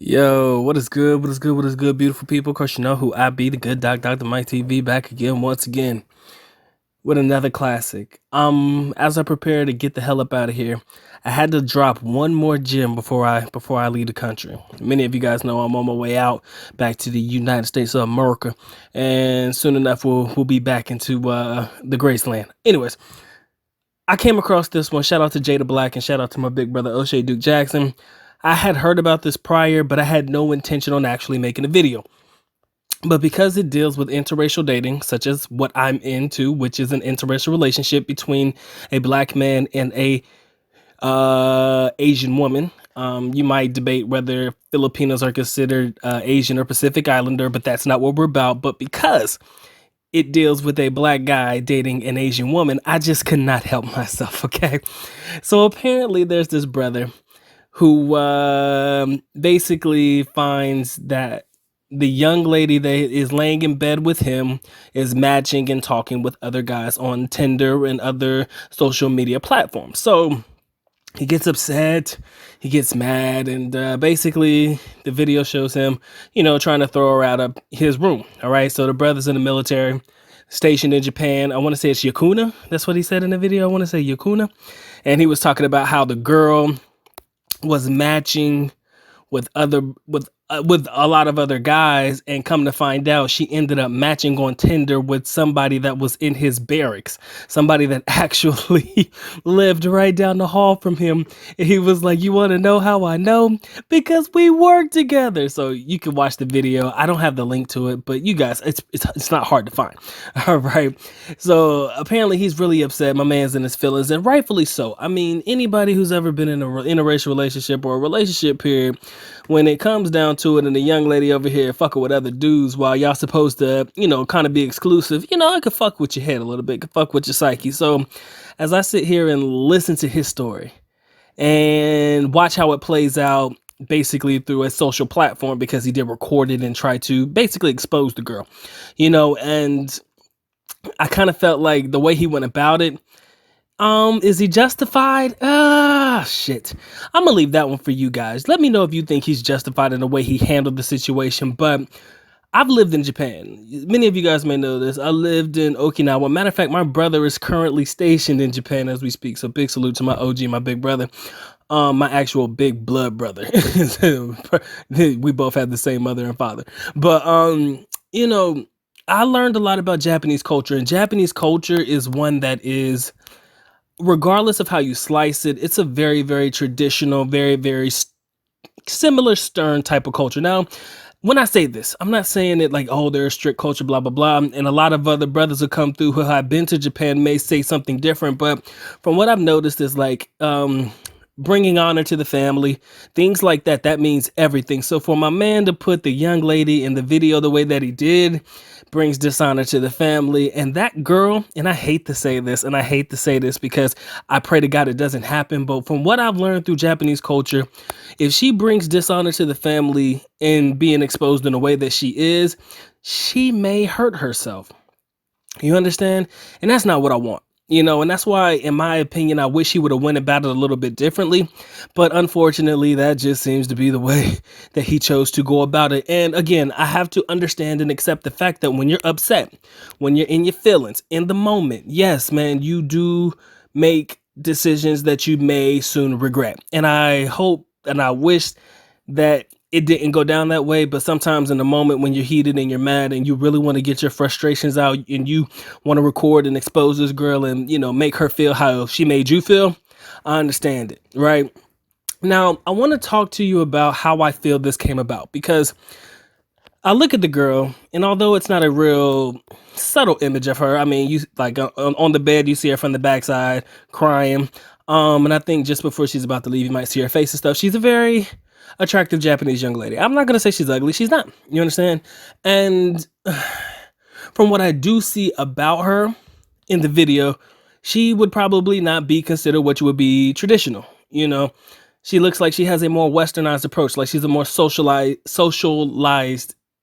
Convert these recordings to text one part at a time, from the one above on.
Yo, what is good? What is good? What is good, beautiful people? Of course, you know who I be, the good doc, Dr. Mike TV, back again, once again, with another classic. As I prepare to get the hell up out of here, I had to drop one more gem before I leave the country. Many of you guys know I'm on my way out back to the United States of America, and soon enough we'll be back into the Graceland. Anyways, I came across this one. Shout out to Jada Black and shout out to my big brother O'Shea Duke Jackson. I had heard about this prior, but I had no intention on actually making a video. But because it deals with interracial dating, such as what I'm into, which is an interracial relationship between a black man and a Asian woman. You might debate whether Filipinos are considered Asian or Pacific Islander, but that's not what we're about. But because it deals with a black guy dating an Asian woman, I just could not help myself. Okay, so apparently there's this brother who basically finds that the young lady that is laying in bed with him is matching and talking with other guys on Tinder and other social media platforms. So he gets upset, he gets mad, and basically the video shows him, trying to throw her out of his room. All right, so the brother's in the military, stationed in Japan. I want to say it's Yakuna. That's what he said in the video. I want to say Yakuna. And he was talking about how the girl was matching with with a lot of other guys, and come to find out she ended up matching on Tinder with somebody that was in his barracks, somebody that actually lived right down the hall from him. And he was like, "You want to know how I know? Because we work together." So you can watch the video. I don't have the link to it, but you guys, it's not hard to find. All right. So apparently he's really upset. My man's in his feelings, and rightfully so. I mean, anybody who's ever been in a interracial relationship or a relationship period, when it comes down to it, and the young lady over here fucking with other dudes while y'all supposed to, kind of be exclusive, I could fuck with your head a little bit, could fuck with your psyche. So as I sit here and listen to his story and watch how it plays out, basically through a social platform, because he did record it and try to basically expose the girl, and I kind of felt like the way he went about it, is he justified? Shit. I'm gonna leave that one for you guys. Let me know if you think he's justified in the way he handled the situation. But I've lived in Japan. Many of you guys may know this. I lived in Okinawa. Matter of fact, my brother is currently stationed in Japan as we speak. So big salute to my OG, my big brother. My actual big blood brother. We both had the same mother and father. But I learned a lot about Japanese culture, and Japanese culture is one that is, regardless of how you slice it, it's a very, very traditional, very, very similar stern type of culture. Now, when I say this, I'm not saying it like, oh, they're a strict culture, blah, blah, blah. And a lot of other brothers who come through who have been to Japan may say something different. But from what I've noticed is like, bringing honor to the family, things like that, that means everything. So for my man to put the young lady in the video the way that he did brings dishonor to the family. And that girl, and I hate to say this, and I hate to say this because I pray to God it doesn't happen, but from what I've learned through Japanese culture, if she brings dishonor to the family and being exposed in a way that she is, she may hurt herself. You understand? And that's not what I want. And that's why, in my opinion, I wish he would have went about it a little bit differently. But unfortunately, that just seems to be the way that he chose to go about it. And again, I have to understand and accept the fact that when you're upset, when you're in your feelings, in the moment, yes, man, you do make decisions that you may soon regret. And I hope and I wish that it didn't go down that way. But sometimes in the moment when you're heated and you're mad and you really want to get your frustrations out and you want to record and expose this girl and, make her feel how she made you feel, I understand it. Right now, I want to talk to you about how I feel this came about, because I look at the girl, and although it's not a real subtle image of her, I mean, you like on the bed, you see her from the backside crying. And I think just before she's about to leave, you might see her face and stuff. She's a very attractive Japanese young lady. I'm not going to say she's ugly. She's not. You understand? And from what I do see about her in the video, she would probably not be considered what you would be traditional. She looks like she has a more westernized approach, like she's a more socialized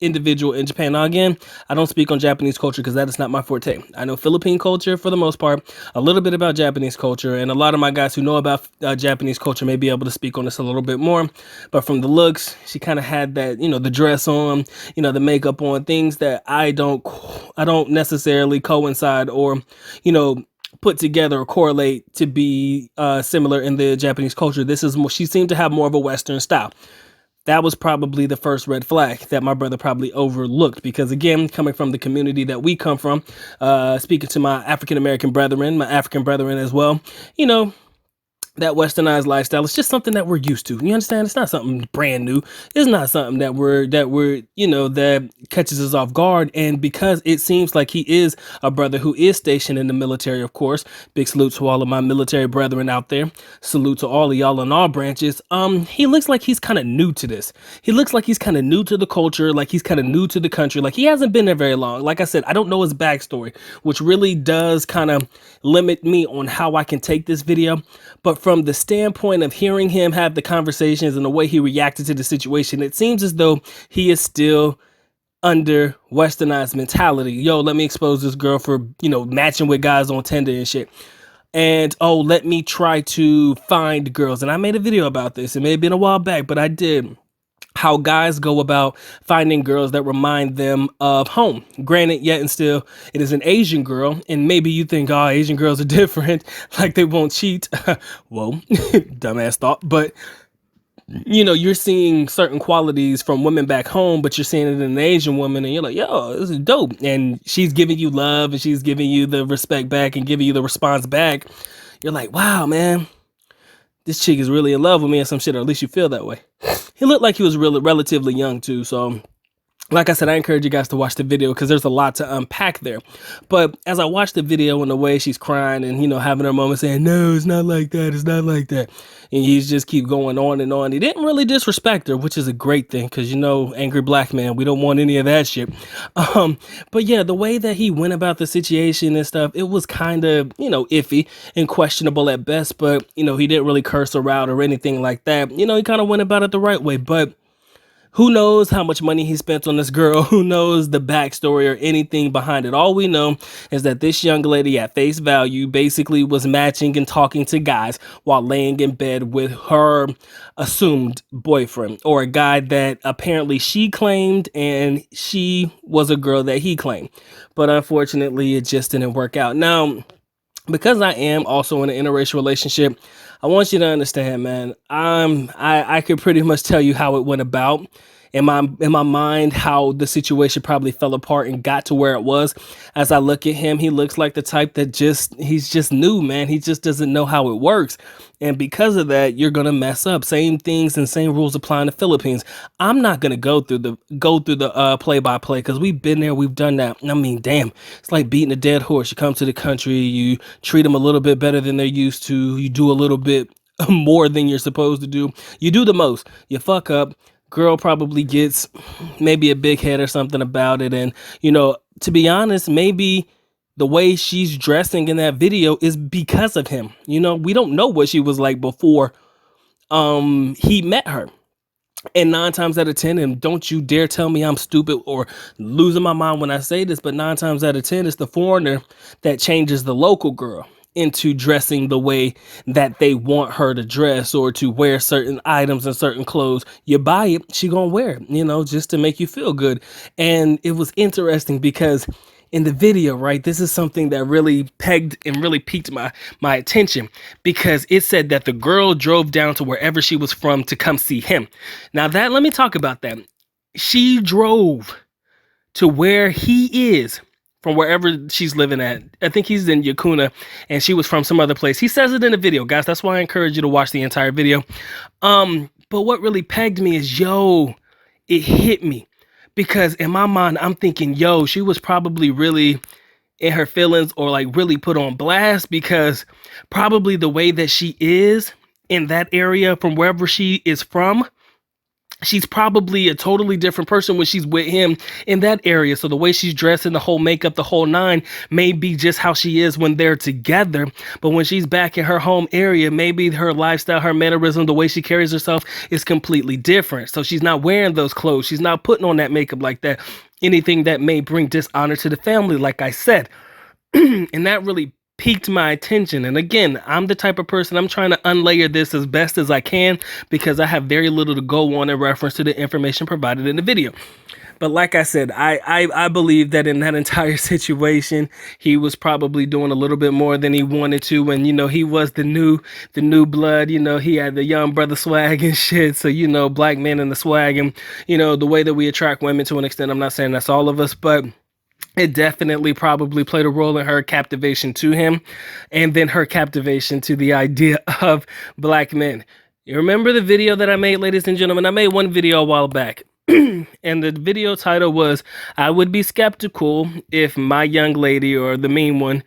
individual in Japan. Now, again, I don't speak on Japanese culture because that is not my forte. I know Philippine culture for the most part, a little bit about Japanese culture, and a lot of my guys who know about Japanese culture may be able to speak on this a little bit more. But from the looks, she kind of had that, the dress on, the makeup on, things that I don't necessarily coincide or, put together or correlate to be similar in the Japanese culture. This is more, she seemed to have more of a Western style. That was probably the first red flag that my brother probably overlooked, because again, coming from the community that we come from, speaking to my African American brethren, my African brethren as well, you know, that westernized lifestyle is just something that we're used to. You understand? It's not something brand new. It's not something that catches us off guard. And because it seems like he is a brother who is stationed in the military, of course, big salute to all of my military brethren out there. Salute to all of y'all in all branches. He looks like he's kind of new to this. He looks like he's kind of new to the culture, like he's kind of new to the country, like he hasn't been there very long. Like I said, I don't know his backstory, which really does kind of limit me on how I can take this video. But from the standpoint of hearing him have the conversations and the way he reacted to the situation, it seems as though he is still under westernized mentality. Yo, let me expose this girl for, matching with guys on Tinder and shit. And, let me try to find girls. And I made a video about this. It may have been a while back, but I did. How guys go about finding girls that remind them of home. Granted, yet and still, it is an Asian girl, and maybe you think, Asian girls are different, like they won't cheat. Whoa, dumbass thought. But, you're seeing certain qualities from women back home, but you're seeing it in an Asian woman, and you're like, yo, this is dope. And she's giving you love, and she's giving you the respect back and giving you the response back. You're like, wow, man, this chick is really in love with me or some shit, or at least you feel that way. He looked like he was really relatively young too, so like I said, I encourage you guys to watch the video because there's a lot to unpack there. But as I watched the video and the way she's crying and, having her moment saying, no, it's not like that, it's not like that. And he's just keep going on and on. He didn't really disrespect her, which is a great thing because, angry black man, we don't want any of that shit. But yeah, the way that he went about the situation and stuff, it was kind of, iffy and questionable at best. But, he didn't really curse her out or anything like that. He kind of went about it the right way. But who knows how much money he spent on this girl? Who knows the backstory or anything behind it? All we know is that this young lady at face value basically was matching and talking to guys while laying in bed with her assumed boyfriend, or a guy that apparently she claimed and she was a girl that he claimed. But unfortunately, it just didn't work out. Now, because I am also in an interracial relationship, I want you to understand, man, I could pretty much tell you how it went about in my mind, how the situation probably fell apart and got to where it was. As I look at him, he looks like the type that he's just new, man. He just doesn't know how it works. And because of that, you're going to mess up. Same things and same rules apply in the Philippines. I'm not going to go through the play by play because we've been there. We've done that. I mean, damn, it's like beating a dead horse. You come to the country, you treat them a little bit better than they're used to. You do a little bit more than you're supposed to do. You do the most. You fuck up. Girl probably gets maybe a big head or something about it. And, to be honest, maybe the way she's dressing in that video is because of him. We don't know what she was like before he met her. And 9 times out of 10, and don't you dare tell me I'm stupid or losing my mind when I say this, but 9 times out of 10, it's the foreigner that changes the local girl into dressing the way that they want her to dress, or to wear certain items and certain clothes. You buy it, she gonna wear it, just to make you feel good. And it was interesting because in the video, right, this is something that really pegged and really piqued my attention, because it said that the girl drove down to wherever she was from to come see him. Now let me talk about that. She drove to where he is from wherever she's living at. I think he's in Yakuna and she was from some other place. He says it in the video, guys. That's why I encourage you to watch the entire video. But what really pegged me is, it hit me. Because in my mind, I'm thinking, she was probably really in her feelings or like really put on blast, because probably the way that she is in that area from wherever she is from, she's probably a totally different person when she's with him in that area. So the way she's dressed and the whole makeup, the whole nine, may be just how she is when they're together. But when she's back in her home area, maybe her lifestyle, her mannerism, the way she carries herself is completely different. So she's not wearing those clothes. She's not putting on that makeup like that. Anything that may bring dishonor to the family, like I said. And that really piqued my attention. And again, I'm the type of person, I'm trying to unlayer this as best as I can because I have very little to go on in reference to the information provided in the video. But like I said, I believe that in that entire situation, he was probably doing a little bit more than he wanted to. And, you know, he was the new blood, you know, he had the young brother swag and shit. So, you know, black men and the swag and, you know, the way that we attract women to an extent, I'm not saying that's all of us, but it definitely probably played a role in her captivation to him and then her captivation to the idea of black men. You remember the video that I made, ladies and gentlemen? I made one video a while back. And the video title was, I would be skeptical if my young lady or the mean one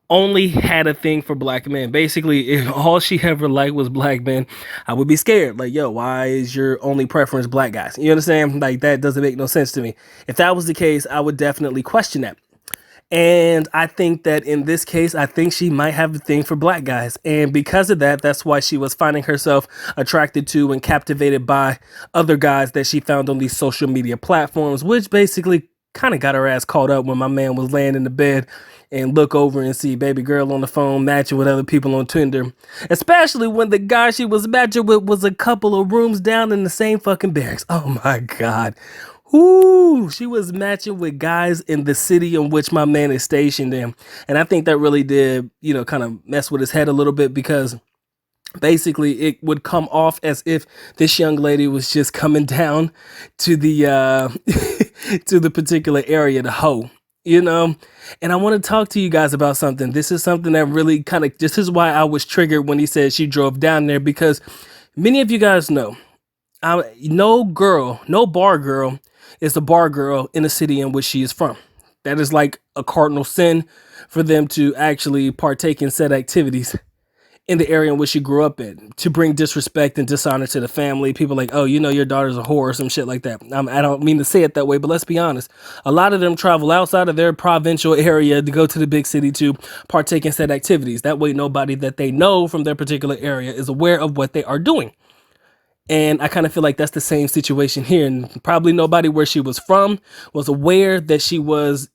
only had a thing for black men. Basically, if all she ever liked was black men, I would be scared. Like, yo, why is your only preference black guys? You understand? Like, that doesn't make no sense to me. If that was the case, I would definitely question that. And I think that in this case, I think she might have a thing for black guys. And because of that, that's why she was finding herself attracted to and captivated by other guys that she found on these social media platforms, which basically kind of got her ass caught up when my man was laying in the bed and look over and see baby girl on the phone matching with other people on Tinder. Especially when the guy she was matching with was a couple of rooms down in the same fucking barracks. Oh my God. Ooh, she was matching with guys in the city in which my man is stationed in. And I think that really did, you know, kind of mess with his head a little bit because basically it would come off as if this young lady was just coming down to the to the particular area to hoe, you know. And I want to talk to you guys about something. This is something that really kind of, this is why I was triggered when he said she drove down there, because many of you guys know, no girl, no bar girl is a bar girl in the city in which she is from. That is like a cardinal sin for them to actually partake in said activities in the area in which she grew up in, to bring disrespect and dishonor to the family. People like, oh, you know, your daughter's a whore or some shit like that. I don't mean to say it that way, but let's be honest. A lot of them travel outside of their provincial area to go to the big city to partake in said activities. That way, nobody that they know from their particular area is aware of what they are doing. And I kind of feel like that's the same situation here. And probably nobody where she was from was aware that she was,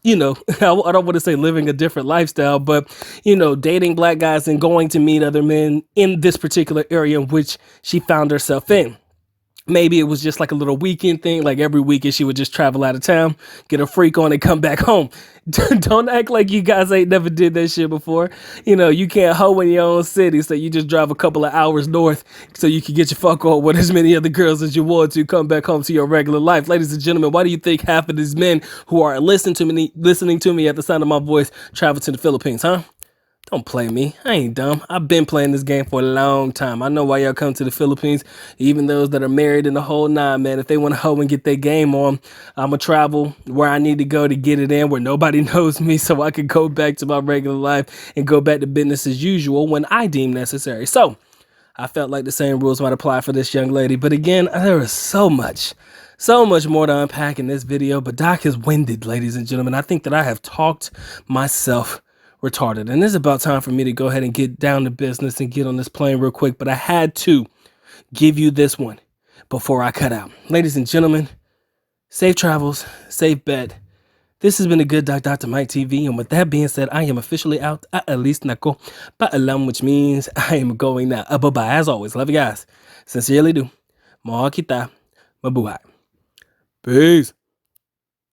you know, I don't want to say living a different lifestyle, but, you know, dating black guys and going to meet other men in this particular area in which she found herself in. Maybe it was just like a little weekend thing. Like every weekend she would just travel out of town, get a freak on and come back home. Don't act like you guys ain't never did that shit before. You know, you can't hoe in your own city, so you just drive a couple of hours north so you can get your fuck on with as many other girls as you want to come back home to your regular life. Ladies and gentlemen, why do you think half of these men who are listening to me at the sound of my voice travel to the Philippines, huh? Don't play me. I ain't dumb. I've been playing this game for a long time. I know why y'all come to the Philippines. Even those that are married in the whole nine, man. If they want to hoe and get their game on, I'm going to travel where I need to go to get it in, where nobody knows me, so I can go back to my regular life and go back to business as usual when I deem necessary. So I felt like the same rules might apply for this young lady. But again, there is so much more to unpack in this video. But Doc is winded, ladies and gentlemen. I think that I have talked myself retarded, and it's about time for me to go ahead and get down to business and get on this plane real quick. But I had to give you this one before I cut out. Ladies and gentlemen, safe travels, safe bed. This has been a good Dr. Mike TV, and with that being said, I am officially out. At least nako paalam, which means I am going now. Bye-bye. As always, love you guys. Sincerely do. Mahal kita. Mabuhay. Peace.